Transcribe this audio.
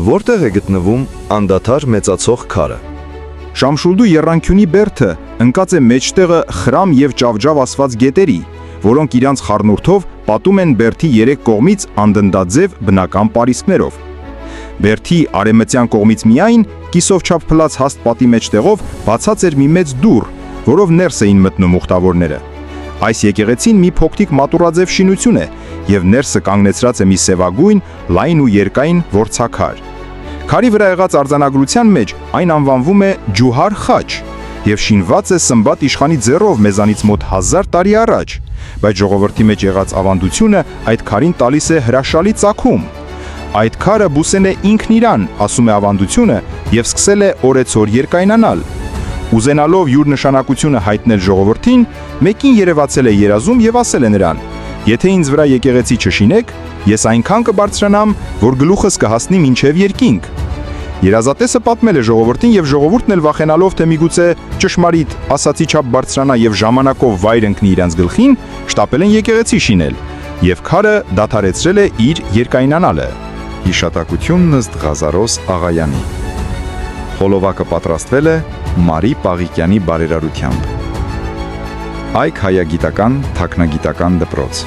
Որտեղ է գտնվում անդադար մեծացող քարը։ Շամշուլդու եռանկյունի բերդը ընկած է մեջտեղը խրամ եւ ճավճավ ասված գետերի, որոնք իրանց խառնուրդով պատում են բերդի երեք կողմից անդնդաձև բնական պարիսպներով։ Բերդի արևմտյան կողմից միայն կիսով չափ փլած հաստ պատի մեջտեղով բացած էր մի մեծ դուռ, որով ներս էին մտնում ուխտավորները։ Այս եկեղեցին մի փոքրիկ մատուռաձև շինություն է եւ ներսը կանգնեցրած է մի սևագույն, լայն ու երկայն որցաքար։ Քարի վրա եղած արձանագրության մեջ այն անվանվում է Ջուհար խաչ եւ շինված է Սմբատ իշխանի ձեռով մեզանից մոտ 1000 տարի առաջ, բայց ժողովրդի մեջ եղած ավանդությունը այդ քարին տալիս է հրաշալի ծագում։ Այդ քարը բուսել է ինքն իրան, ասում է ավանդությունը, եւ սկսել է օրեցօր երկայնանալ։ Ուզենալով յուր նշանակությունը հայտնել ժողովրդին, մեկին երևացել է երազում եւ ասել է նրան. «Եթե ինձ վրա եկեղեցի չշինեք, ես այնքան կբարձրանամ, որ գլուխս կհասնի մինչև երկինք»։ Երազատեսը պատմել է ժողովրդին եւ ժողովուրդն էլ վախենալով, թե միգուցե ճշմարիտ ասացի չափ բարձրանա եւ ժամանակով վայր ընկնի իրանց գլխին, շտապել են եկեղեցի շինել, եւ քարը դադարեցրել է իր երկայնանալը։ Հիշատակությունն ըստ Ղազարոս Աղայանի։ Խոլովակը պատրաստվել է Մարի Պաղիկյանի բարերարությամբ։ Այք հայագիտական թաքնագիտական դպրոց։